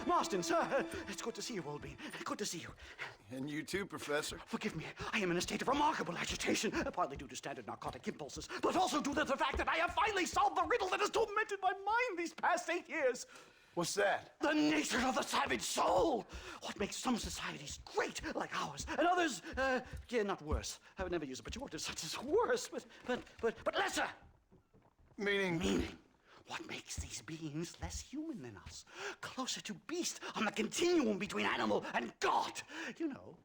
Marston, sir. It's good to see you, old bean. Good to see you. And you too, Professor. Forgive me. I am in a state of remarkable agitation, partly due to standard narcotic impulses, but also due to the fact that I have finally solved the riddle that has tormented my mind these past 8 years. What's that? The nature of the savage soul. What makes some societies great, like ours, and others, not worse. I would never use a pejorative such as worse, but lesser. Meaning? What makes these beings less human than us? Closer to beast on the continuum between animal and God. You know,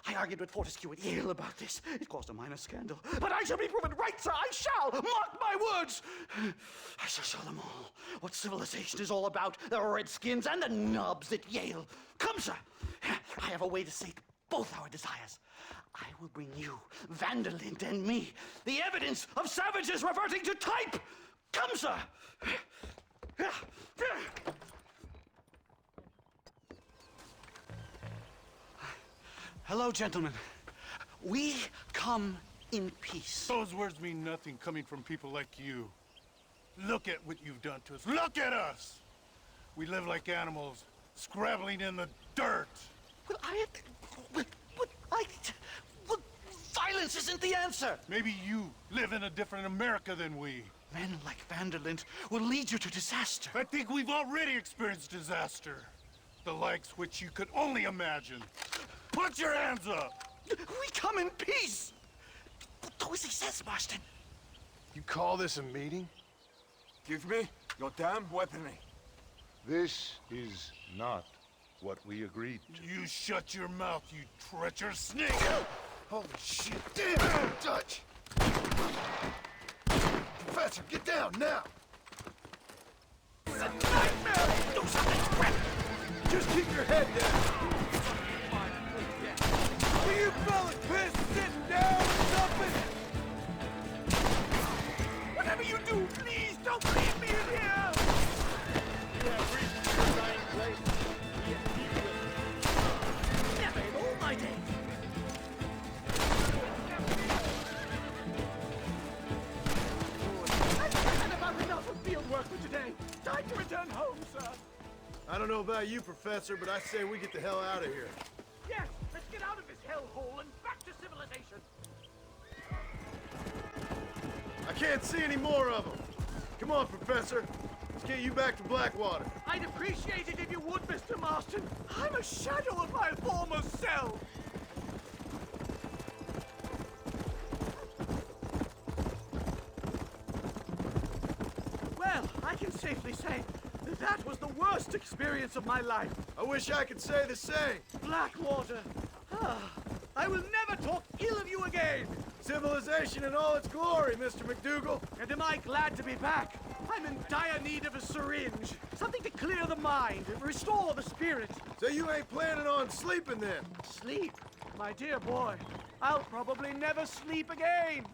I argued with Fortescue at Yale about this. It caused a minor scandal. But I shall be proven right, sir. I shall. Mark my words. I shall show them all what civilization is all about. The redskins and the nubs at Yale. Come, sir. I have a way to sate both our desires. I will bring you, Vanderlint and me, the evidence of savages reverting to type. Come, sir. Hello, gentlemen. We come in peace. Those words mean nothing coming from people like you. Look at what you've done to us. Look at us! We live like animals, scrabbling in the dirt. Well, violence isn't the answer. Maybe you live in a different America than we. Men like Vanderlint will lead you to disaster. I think we've already experienced disaster. The likes which you could only imagine. Put your hands up! We come in peace! Do as he says, Marston. You call this a meeting? Give me your damn weaponry. This is not what we agreed to. You shut your mouth, you treacherous snake! Holy shit, damn, Dutch! Professor, get down, now! It's a nightmare! Do something quick! Just keep your head down! Are you fellas pissed sitting down or something? Whatever you do, please don't leave me in here! You have reached the assigned place. Never in all my days! I've had about enough of field work for today. Time to return home, sir. I don't know about you, Professor, but I say we get the hell out of here. Yes, let's get out of this hellhole and back to civilization. I can't see any more of them. Come on, Professor. Let's get you back to Blackwater. I'd appreciate it if you would, Mr. Marston. I'm a shadow of my former self. Well, I can safely say that was the worst experience of my life. I wish I could say the same. Blackwater. I will never talk ill of you again. Civilization in all its glory, Mr. McDougal. And am I glad to be back? I'm in dire need of a syringe. Something to clear the mind and restore the spirit. So you ain't planning on sleeping then? Sleep? My dear boy, I'll probably never sleep again.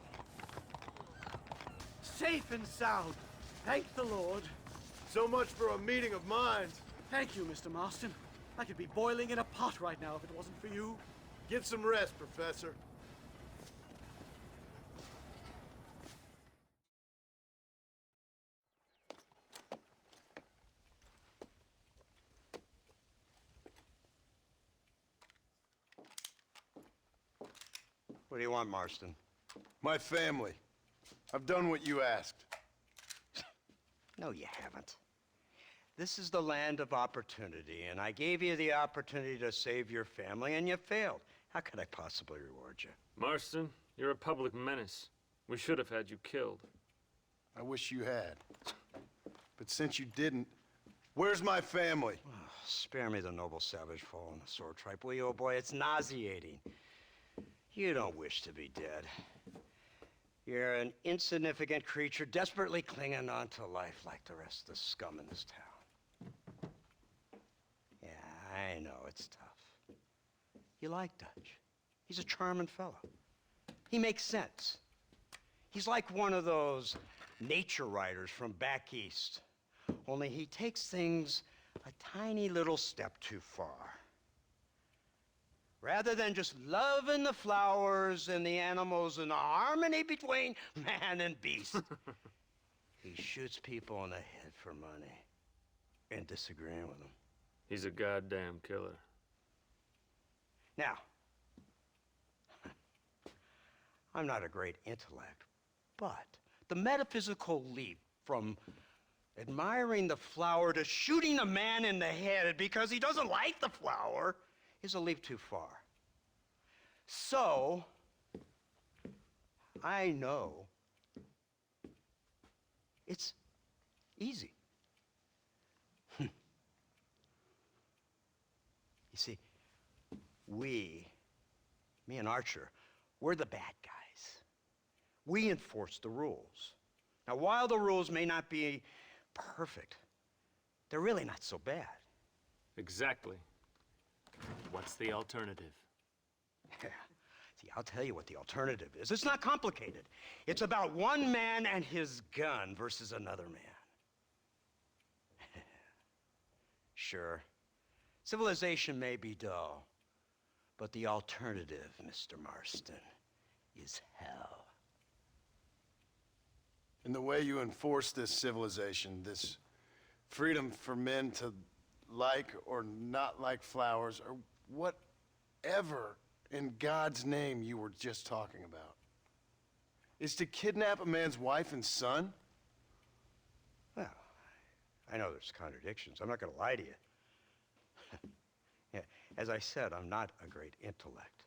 Safe and sound. Thank the Lord. So much for a meeting of minds. Thank you, Mr. Marston. I could be boiling in a pot right now if it wasn't for you. Get some rest, Professor. What do you want, Marston? My family. I've done what you asked. No, you haven't. This is the land of opportunity, and I gave you the opportunity to save your family, and you failed. How could I possibly reward you? Marston, you're a public menace. We should have had you killed. I wish you had. But since you didn't, where's my family? Oh, spare me the noble savage fall on the sword tripe, will you, old boy? It's nauseating. You don't wish to be dead. You're an insignificant creature desperately clinging on to life like the rest of the scum in this town. Yeah, I know, it's tough. You like Dutch. He's a charming fellow. He makes sense. He's like one of those nature writers from back east. Only he takes things a tiny little step too far. Rather than just loving the flowers and the animals and the harmony between man and beast, he shoots people in the head for money and disagreeing with them. He's a goddamn killer. Now, I'm not a great intellect, but the metaphysical leap from admiring the flower to shooting a man in the head because he doesn't like the flower is a leap too far. So, I know it's easy. You see, me and Archer, we're the bad guys. We enforce the rules. Now, while the rules may not be perfect, they're really not so bad. Exactly. What's the alternative? Yeah. See, I'll tell you what the alternative is. It's not complicated. It's about one man and his gun versus another man. Sure, civilization may be dull, but the alternative, Mr. Marston, is hell. And the way you enforce this civilization, this freedom for men to like or not like flowers, or whatever in God's name you were just talking about, is to kidnap a man's wife and son? Well, I know there's contradictions. I'm not going to lie to you. Yeah, as I said, I'm not a great intellect.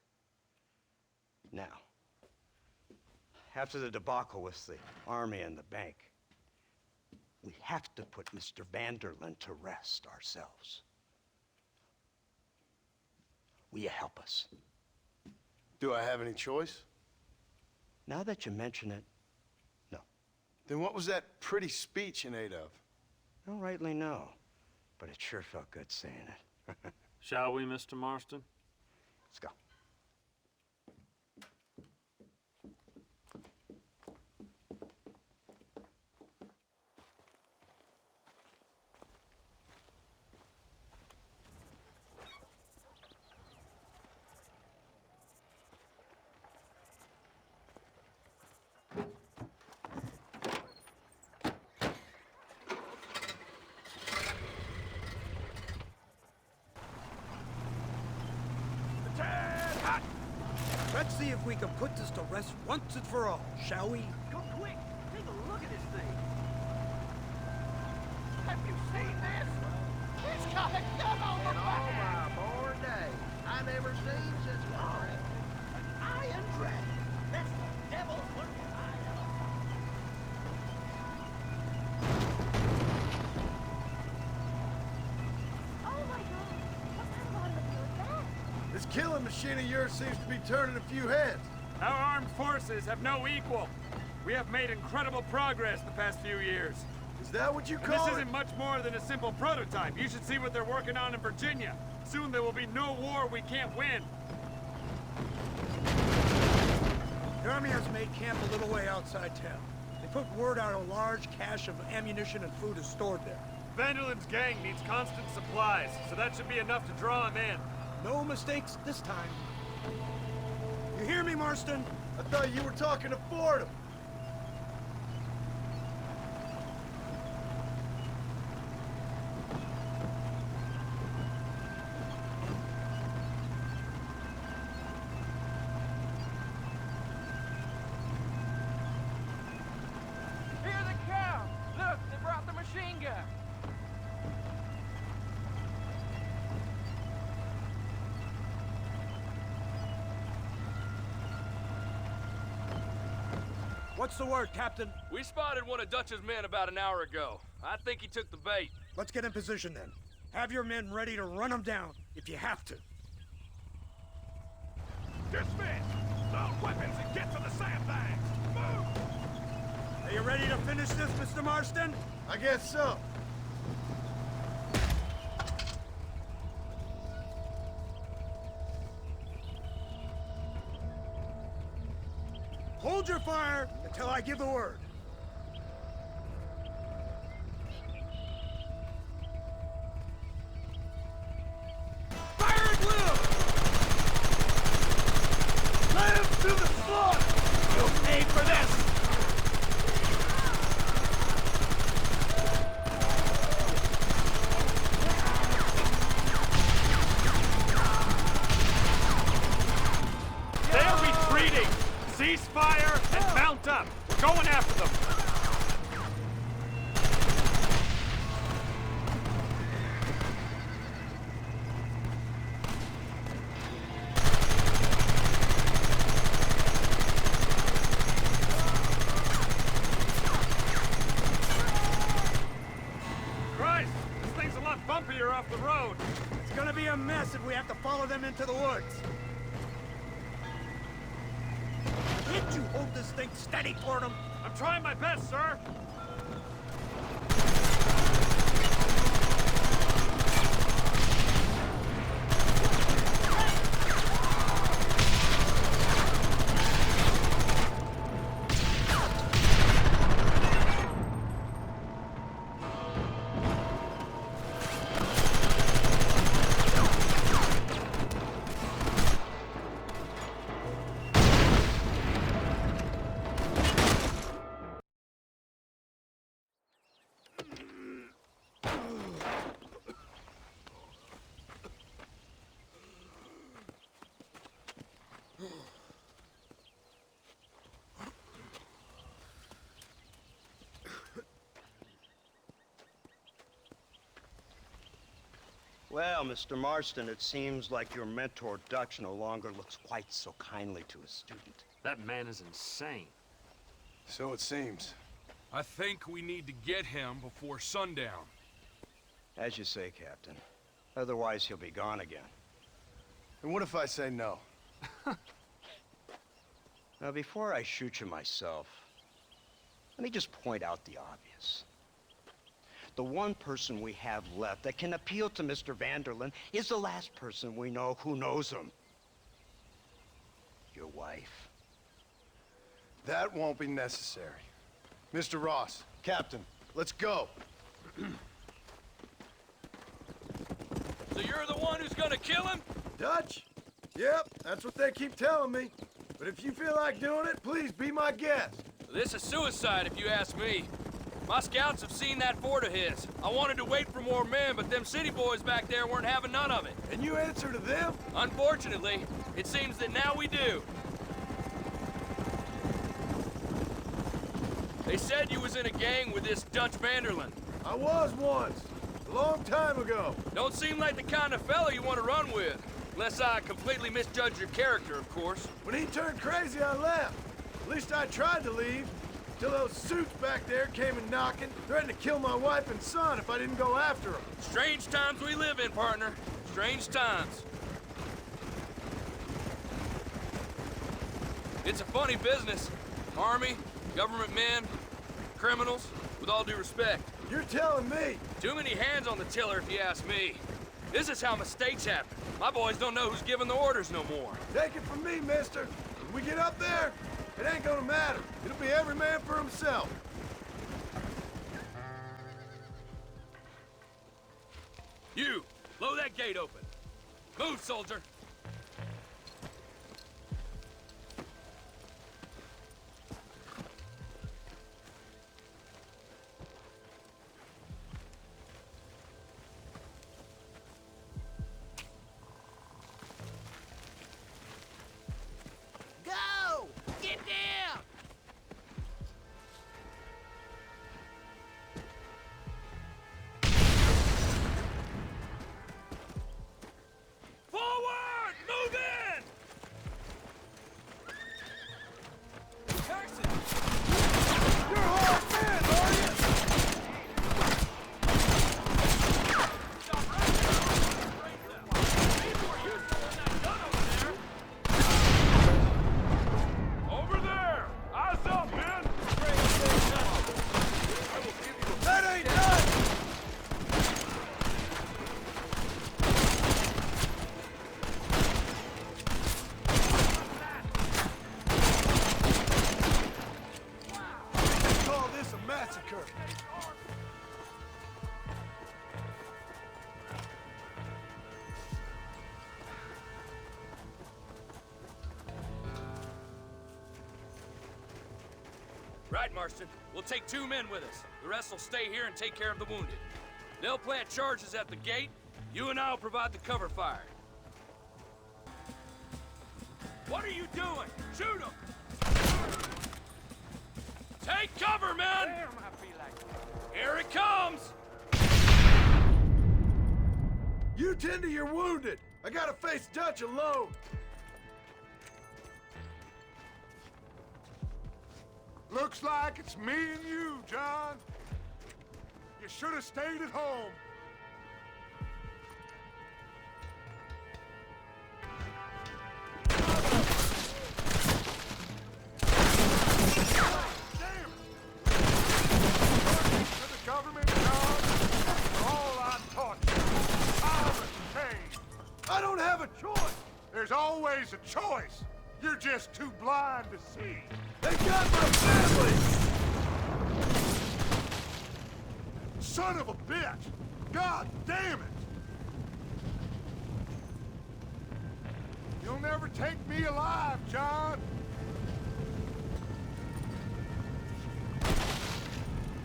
Now, after the debacle with the army and the bank, we have to put Mr. Vanderlyn to rest ourselves. Will you help us? Do I have any choice? Now that you mention it, no. Then what was that pretty speech in aid of? I don't rightly know, but it sure felt good saying it. Shall we, Mr. Marston? Let's go. Let's see if we can put this to rest once and for all, shall we? Go quick! Take a look at this thing! Have you seen this? It's got a gun on the back! All my born day, I never seen such a thing. An iron dragon! That's the devil's working iron! Oh my God! What kind of automobile is that? This killing machine of yours seems to be turning a few heads. Our armed forces have no equal. We have made incredible progress the past few years. Is that what you And call this it? isn't much more than a simple prototype. You should see what they're working on in Virginia. Soon there will be no war we can't win. The army has made camp a little way outside town. They put word out a large cache of ammunition and food is stored there. Vanderlyn's gang needs constant supplies, so that should be enough to draw him in. No mistakes this time. You hear me, Marston? I thought you were talking to Fordham. Here they come! Look, they brought the machine gun! What's the word, Captain? We spotted one of Dutch's men about an hour ago. I think he took the bait. Let's get in position then. Have your men ready to run them down if you have to. Dismiss! Load weapons and get to the sandbags! Move! Are you ready to finish this, Mr. Marston? I guess so. Hold your fire until I give the word. Fire at will! Let him to the slaughter! You'll pay for this! fire and mount up. We're going after them. Christ, this thing's a lot bumpier off the road. It's gonna be a mess if we have to follow them into the woods. Can't you hold this thing steady for them? I'm trying my best, sir. Well, Mr. Marston, it seems like your mentor Dutch no longer looks quite so kindly to his student. That man is insane. So it seems. I think we need to get him before sundown. As you say, Captain. Otherwise, he'll be gone again. And what if I say no? Now, before I shoot you myself, let me just point out the obvious. The one person we have left that can appeal to Mr. Vanderlyn is the last person we know who knows him. Your wife. That won't be necessary. Mr. Ross, Captain, let's go. So you're the one who's gonna kill him? Dutch? Yep, that's what they keep telling me. But if you feel like doing it, please be my guest. This is suicide, if you ask me. My scouts have seen that fort of his. I wanted to wait for more men, but them city boys back there weren't having none of it. And you answer to them? Unfortunately, it seems that now we do. They said you was in a gang with this Dutch Vanderlyn. I was once, a long time ago. Don't seem like the kind of fella you want to run with. Unless I completely misjudged your character, of course. When he turned crazy, I left. At least I tried to leave. Till those suits back there came and knocking, threatened to kill my wife and son if I didn't go after them. Strange times we live in, partner. Strange times. It's a funny business. Army, government men, criminals, with all due respect. You're telling me? Too many hands on the tiller, if you ask me. This is how mistakes happen. My boys don't know who's giving the orders no more. Take it from me, mister. When we get up there, it ain't gonna matter. It'll be every man for himself. You, blow that gate open. Move, soldier. Go! Get down! Forward! Move in! Jackson! You're hard men, are you? Stop right there! Over there! Eyes up, men! That ain't done! They call this a massacre. Right, Marston. We'll take 2 men with us. The rest will stay here and take care of the wounded. They'll plant charges at the gate. You and I'll provide the cover fire. What are you doing? Shoot them! Take cover, men! Damn, I feel like that. Here it comes! You tend to your wounded. I gotta face Dutch alone. Looks like it's me and you, John. You should have stayed at home. Damn it! To the government, John, for all I taught you. Time and change. I don't have a choice. There's always a choice. You're just too blind to see. They got my family. Son of a bitch! God damn it! You'll never take me alive, John!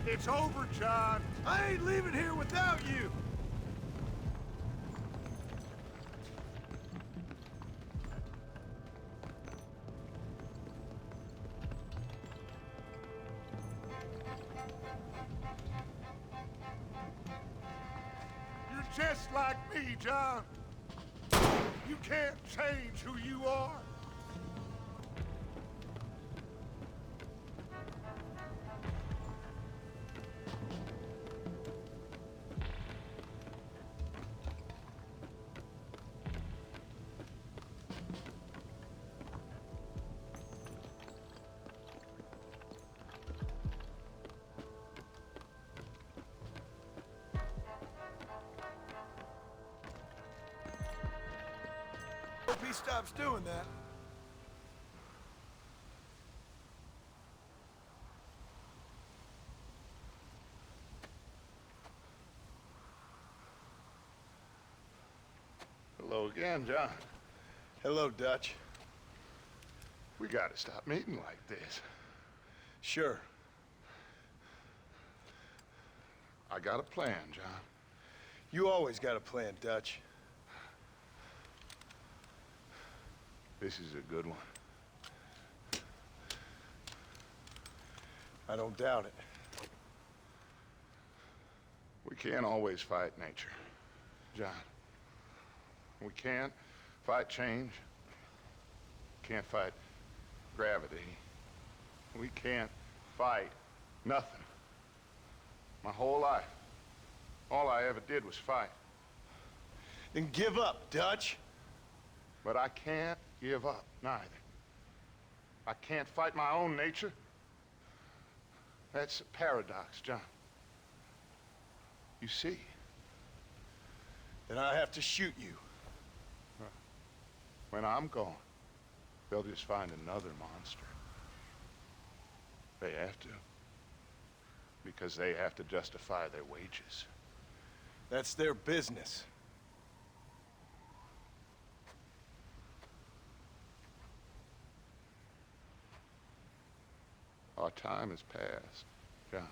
It's over, John. I ain't leaving here without you. You're just like me, John. You can't change who you are. Hope he stops doing that. Hello again, John. Hello, Dutch. We gotta stop meeting like this. Sure. I got a plan, John. You always got a plan, Dutch. This is a good one. I don't doubt it. We can't always fight nature, John. We can't fight change. Can't fight gravity. We can't fight nothing. My whole life, all I ever did was fight. Then give up, Dutch. But I can't give up, neither. I can't fight my own nature. That's a paradox, John. You see? Then I have to shoot you. When I'm gone, they'll just find another monster. They have to. Because they have to justify their wages. That's their business. Our time has passed, John.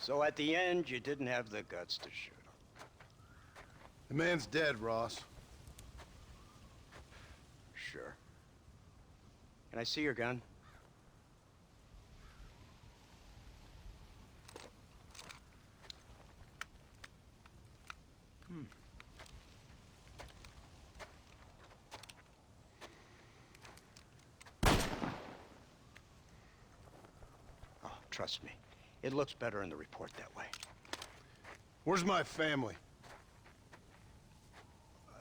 So at the end, you didn't have the guts to shoot him. The man's dead, Ross. Sure. Can I see your gun? Oh, trust me. It looks better in the report that way. Where's my family?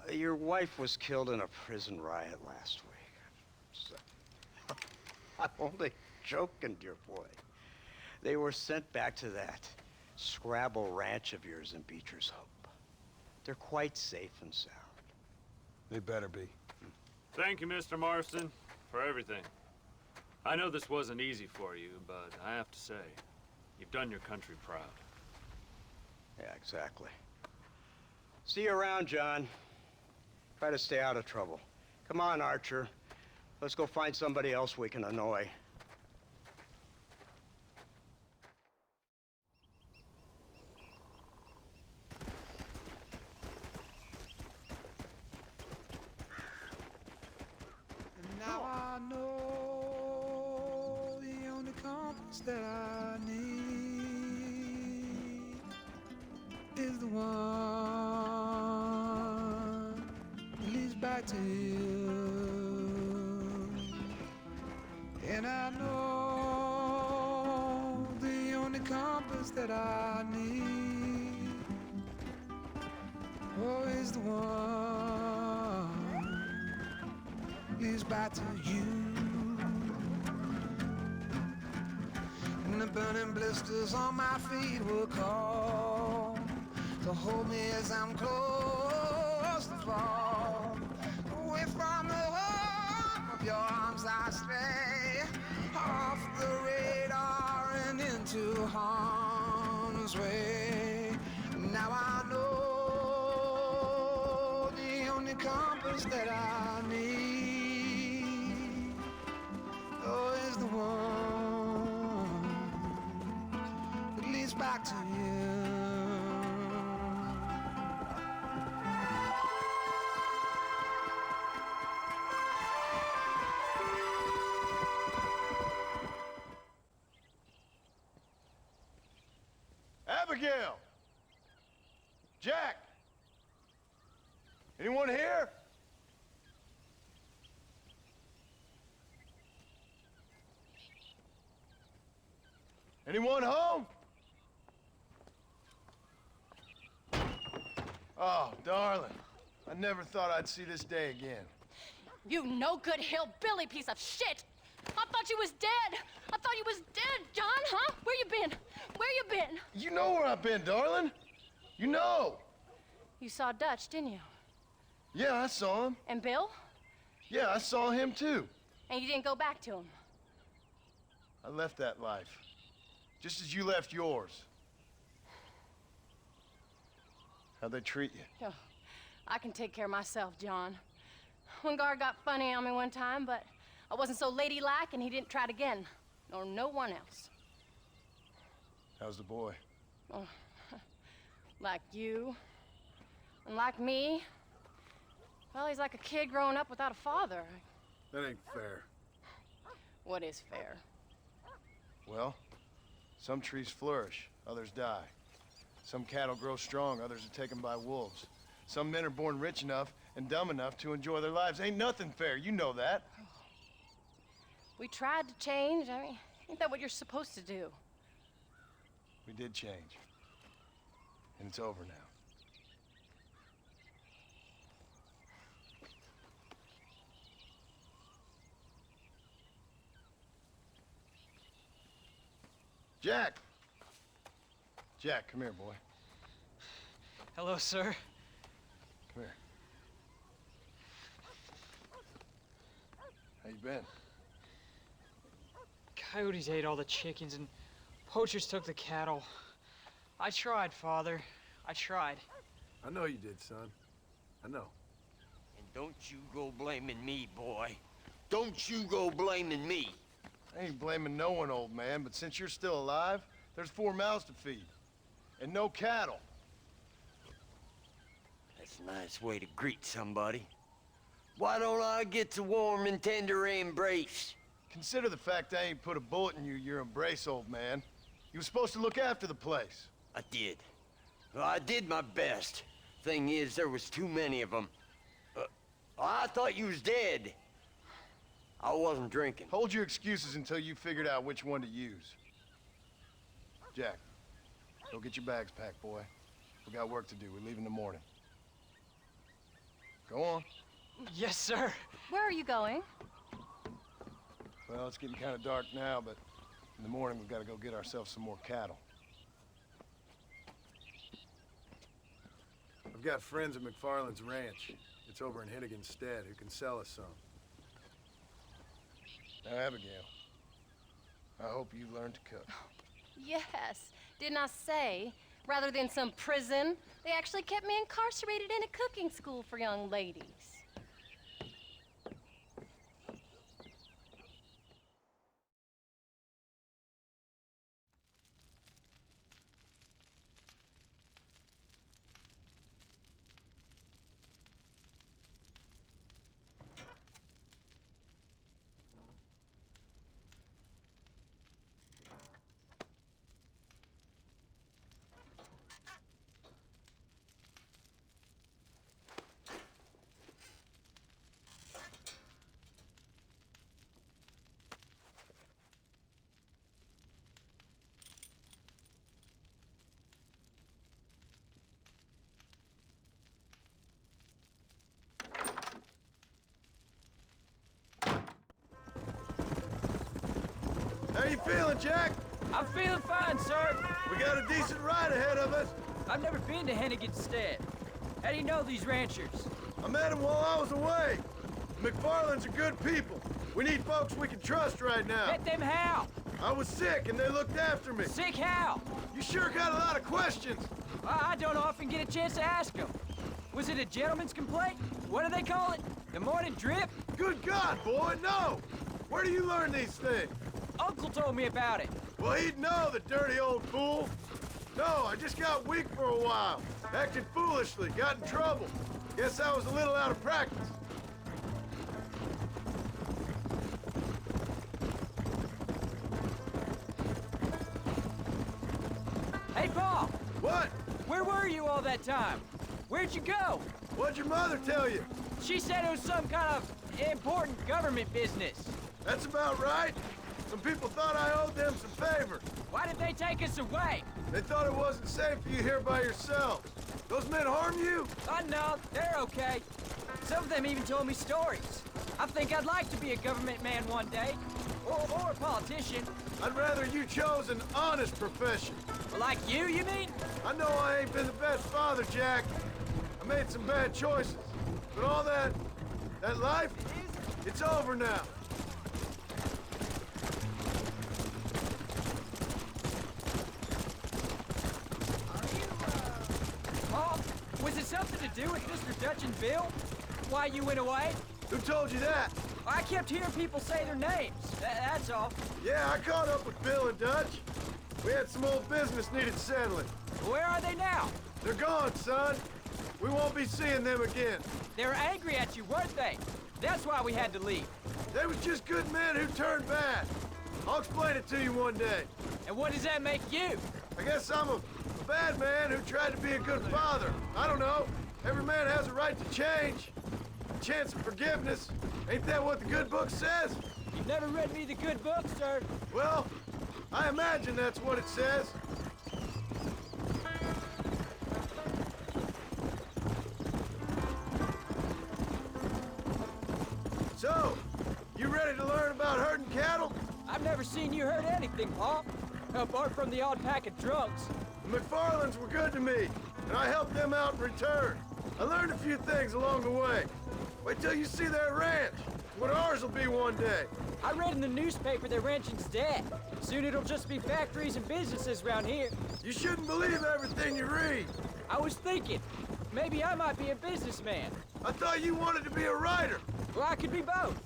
Your wife was killed in a prison riot last week. So, I'm only joking, dear boy. They were sent back to that Scrabble ranch of yours in Beecher's Hope. They're quite safe and sound. They better be. Thank you, Mr. Marston, for everything. I know this wasn't easy for you, but I have to say, you've done your country proud. Yeah, exactly. See you around, John. Try to stay out of trouble. Come Come on, Archer. Let's go find somebody else we can annoy. Now I know the only compass that I need is the one that leads back to you. And I know the only compass that I need, oh, is the one leads back to you. And the burning blisters on my feet will call to hold me as I'm close to fall. Away from the warmth of your arms I stray, off the radar and into harm's way. Now I know the only compass that I need, oh, is the one that leads back to you. Abigail! Jack! Anyone here? Anyone home? Oh, darling. I never thought I'd see this day again. You no good hillbilly piece of shit! I thought you was dead! I thought you was dead, John, huh? Where you been? Where you been? You know where I've been, darling. You know. You saw Dutch, didn't you? Yeah, I saw him. And Bill? Yeah, I saw him too. And you didn't go back to him? I left that life. Just as you left yours. How'd they treat you? Oh, I can take care of myself, John. One guard got funny on me one time, but I wasn't so ladylike and he didn't try it again. Nor no one else. How's the boy? Oh, like you. And like me. Well, he's like a kid growing up without a father. That ain't fair. What is fair? Well, some trees flourish, others die. Some cattle grow strong, others are taken by wolves. Some men are born rich enough and dumb enough to enjoy their lives. Ain't nothing fair, you know that. We tried to change. I mean, ain't that what you're supposed to do? We did change. And it's over now. Jack! Jack, come here, boy. Hello, sir. Come here. How you been? Coyotes ate all the chickens and poachers took the cattle. I tried, Father. I tried. I know you did, son. I know. And don't you go blaming me, boy. Don't you go blaming me. I ain't blaming no one, old man, but since you're still alive, there's 4 mouths to feed. And no cattle. That's a nice way to greet somebody. Why don't I get a warm and tender embrace? Consider the fact I ain't put a bullet in your embrace, old man. You were supposed to look after the place. I did. Well, I did my best. Thing is, there was too many of them. I thought you was dead. I wasn't drinking. Hold your excuses until you figured out which one to use. Jack, go get your bags packed, boy. We got work to do. We leave in the morning. Go on. Yes, sir. Where are you going? Well, it's getting kind of dark now, but in the morning we've got to go get ourselves some more cattle. I've got friends at McFarland's ranch. It's over in Hennigan's stead who can sell us some. Now, Abigail, I hope you learned to cook. Yes. Didn't I say, rather than some prison, they actually kept me incarcerated in a cooking school for young ladies. feeling, Jack? I'm feeling fine, sir. We got a decent ride ahead of us. I've never been to Henniganstead. How do you know these ranchers? I met them while I was away. McFarland's are good people. We need folks we can trust right now. Met them how? I was sick and they looked after me. Sick how? You sure got a lot of questions. I don't often get a chance to ask them. Was it a gentleman's complaint? What do they call it? The morning drip? Good God, boy, no! Where do you learn these things? Uncle told me about it. Well, he'd know, the dirty old fool. No, I just got weak for a while. Acted foolishly, got in trouble. Guess I was a little out of practice. Hey, Paul! What? Where were you all that time? Where'd you go? What'd your mother tell you? She said it was some kind of important government business. That's about right. Some people thought I owed them some favors. Why did they take us away? They thought it wasn't safe for you here by yourselves. Those men harm you? No, they're okay. Some of them even told me stories. I think I'd like to be a government man one day. Or a politician. I'd rather you chose an honest profession. Like you mean? I know I ain't been the best father, Jack. I made some bad choices. But all that life, it's over now. Paul, was it something to do with Mr. Dutch and Bill? Why you went away? Who told you that? I kept hearing people say their names. That's all. Yeah, I caught up with Bill and Dutch. We had some old business needed settling. Where are they now? They're gone, son. We won't be seeing them again. They were angry at you, weren't they? That's why we had to leave. They was just good men who turned bad. I'll explain it to you one day. And what does that make you? I guess I'm a bad man who tried to be a good father. I don't know. Every man has a right to change. A chance of forgiveness. Ain't that what the good book says? You've never read me the good book, sir. Well, I imagine that's what it says. So, you ready to learn about herding cattle? I've never seen you herd anything, Paul. Apart from the odd pack of drunks. The McFarlands were good to me, and I helped them out in return. I learned a few things along the way. Wait till you see their ranch. What ours will be one day. I read in the newspaper their ranching's dead. Soon it'll just be factories and businesses around here. You shouldn't believe everything you read. I was thinking, maybe I might be a businessman. I thought you wanted to be a writer. Well, I could be both.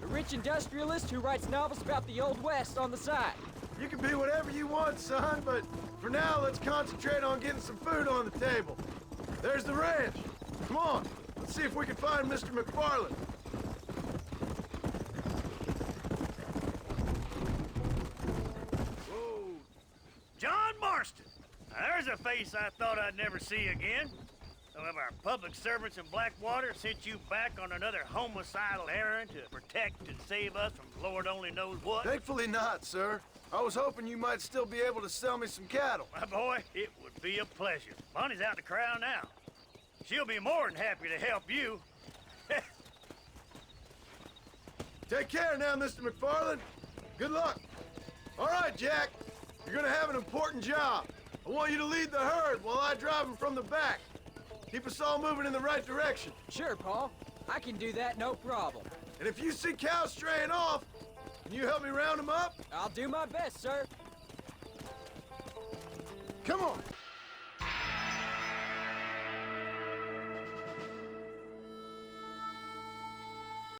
A rich industrialist who writes novels about the Old West on the side. You can be whatever you want, son, but for now, let's concentrate on getting some food on the table. There's the ranch. Come on, let's see if we can find Mr. McFarland. Whoa. John Marston! Now, there's a face I thought I'd never see again. Some of our public servants in Blackwater sent you back on another homicidal errand to protect and save us from Lord only knows what. Thankfully not, sir. I was hoping you might still be able to sell me some cattle. My boy, it would be a pleasure. Bonnie's out to corral now. She'll be more than happy to help you. Take care now, Mr. McFarland. Good luck. All right, Jack. You're gonna have an important job. I want you to lead the herd while I drive them from the back. Keep us all moving in the right direction. Sure, Paul. I can do that, no problem. And if you see cows straying off, can you help me round them up? I'll do my best, sir. Come on.